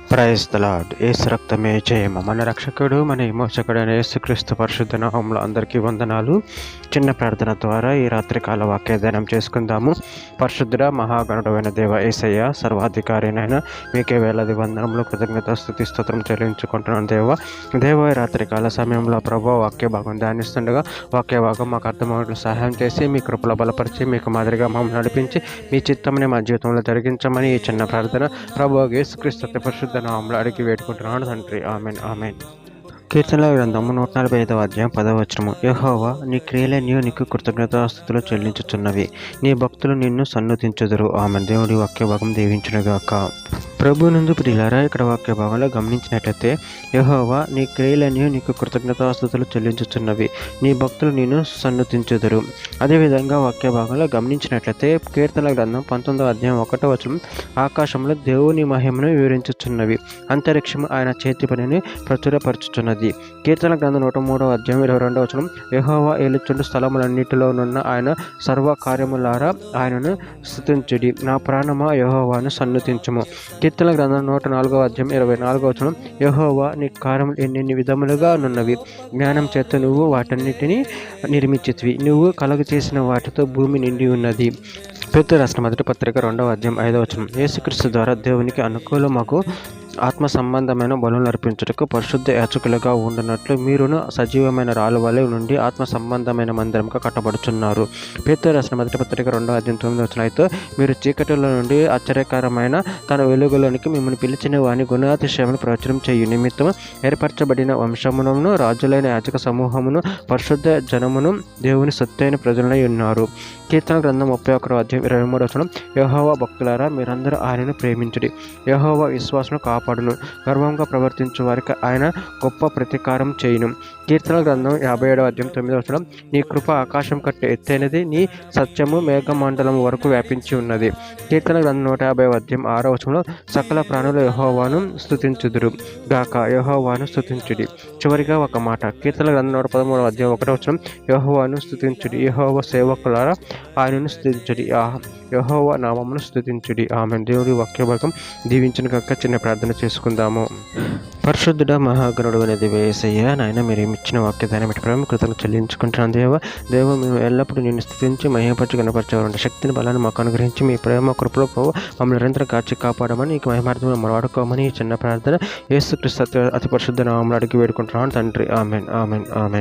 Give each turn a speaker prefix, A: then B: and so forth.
A: Praise the lord. యేసు రక్తమే జయము. మన రక్షకుడు మన విమోచకుడైన యేసుక్రీస్తు పరిశుద్ధ నామములో అందరికీ వందనాలు. చిన్న ప్రార్థన ద్వారా ఈ రాత్రికాల వాక్యధ్యానం చేసుకుందాము. పరిశుద్ధుడ మహాగణుడైన దేవ యేసయ్య, సర్వాధికారినైనా మీకే వేలాది వందనములు, కృతజ్ఞత, స్తుతి, స్తోత్రం చెల్లించుకుంటున్నాను. దేవ ఈ రాత్రికాల సమయంలో ప్రభు వాక్య భాగం ధ్యానిస్తుండగా వాక్య భాగం మాకు అర్థమవుట్లు సహాయం చేసి మీ కృపలో బలపరిచి మీకు మాదిరిగా మమ్మల్ని నడిపించి మీ చిత్తమని మా జీవితంలో జరిగించమని ఈ చిన్న ప్రార్థన ప్రభు యేసుక్రీస్తు పరిశుద్ధ నామములో అడిగి వేడుకుంటున్నాను తండ్రి. Amen amen. కీర్తనల గ్రంథము 145 అధ్యాయం 10వ వచనము. యెహోవా నీ క్రియలన్నీ నీకు కృతజ్ఞతాస్తుతులు చెల్లించుచున్నవి, నీ భక్తులు నిన్ను సన్నుతించుదురు. ఆమెన్. దేవుడి వాక్య భాగం దీవించునుగాక. ప్రభు నందు ప్రియులారా, ఇక్కడ వాక్య భాగంలో గమనించినట్లయితే యెహోవా నీ క్రియలన్నీ నీకు కృతజ్ఞతాస్తుతులు చెల్లించుచున్నవి, నీ భక్తులు నిన్ను సన్నుతించుదురు. అదేవిధంగా వాక్య భాగంలో గమనించినట్లయితే కీర్తనల గ్రంథం 19వ అధ్యాయం 1వ వచనం, ఆకాశంలో దేవుని మహిమను వివరించుచున్నవి, అంతరిక్షము ఆయన చేతి పనిని ప్రచురపరచుచున్నది. కీర్తన గ్రంథం 103వ అధ్యాయం 22వ వచనం, యెహోవా ఏలుచుండు స్థలములన్నిటిలోనున్న ఆయన సర్వ కార్యములారా ఆయనను స్తుతించుడి, నా ప్రాణమా యెహోవాను సన్నుతించుము. కీర్తన గ్రంథం 104వ అధ్యాయం 24వ వచనం, యెహోవా నీ కార్యములు ఎన్ని విధములుగా నున్నవి, జ్ఞానం చేత నువ్వు వాటన్నిటిని నిర్మించితివి, నువ్వు కలుగ చేసిన వాటితో భూమి నిండి ఉన్నది. పేతురు రాసిన మొదటి పత్రిక 2వ అధ్యాయం 5వ వచనం, యేసుక్రీస్తు ద్వారా దేవునికి అనుకూలమగు ఆత్మ సంబంధమైన బలులను అర్పించుటకు పరిశుద్ధ యాజకులుగా ఉండునట్లు మీరును సజీవమైన రాళ్ళ వలె నుండి ఆత్మ సంబంధమైన మందిరంగా కట్టబడుచున్నారు. పేతురు రాసిన మొదటి పత్రిక 2వ అధ్యాయం 9వ వచనం, అయితే మీరు చీకటిలో నుండి ఆశ్చర్యకరమైన తన వెలుగులోనికి మిమ్మల్ని పిలిచిన వాని గుణాతిశయమును ప్రచురం చేయు నిమిత్తము ఏర్పరచబడిన వంశమును, రాజులైన యాజక సమూహమును, పరిశుద్ధ జనమును, దేవుని సొత్తైన ప్రజలై ఉన్నారు. కీర్తన గ్రంథం 31వ అధ్యాయం 23వ వచనం, యెహోవా భక్తులారా మీరందరూ ఆయనను ప్రేమించుడి, యెహోవా విశ్వాసను కాపాడును, గర్వంగా ప్రవర్తించు వారికి ఆయన గొప్ప ప్రతీకారం చేయును. కీర్తన గ్రంథం 57వ అధ్యాయం 9వ వచనం, నీ కృప ఆకాశం కట్టే ఎత్తైనది, నీ సత్యము మేఘమండలం వరకు వ్యాపించి ఉన్నది. కీర్తన గ్రంథం 150వ అధ్యాయం 6వ వచనంలో, సకల ప్రాణులు యెహోవాను స్తుతించుదురు గాక, యెహోవాను స్తుతించుడి. చివరిగా ఒక మాట, కీర్తన గ్రంథం 113వ అధ్యాయం 1వ వచనం, యెహోవాను స్తుతించుడి, యెహోవా సేవకులారా ఆయనను స్తుతించుడి, యెహోవా నామమును స్తుతించుడి. ఆమె. దేవుడి వాక్య భాగం దీవించిన కాక చిన్న ప్రార్థన చేసుకుందాము. పరిశుద్ధుడ మహాగణుడు అనేది యేసయ్య, నాయన మీరు ఇచ్చిన వాక్యదాన్ని బట్టి ప్రేమ కృతజ్ఞతలు చెల్లించుకుంటున్నాను. దేవ మేము ఎల్లప్పుడూ నిన్ను స్తుతించి మహిమపరచు కనపరచవాలంటే శక్తిని బలాన్ని మాకు అనుగ్రహించి మీ ప్రేమ కృపలో మమ్మల్ని నిరంతరం కాచి కాపాడమని నీకు మహిమార్థం మనం వాడుకోమని ఈ చిన్న ప్రార్థన యేసుక్రీస్తు అతి పరిశుద్ధ నామములో అడిగి వేడుకుంటున్నాను తండ్రి. Amen amen amen.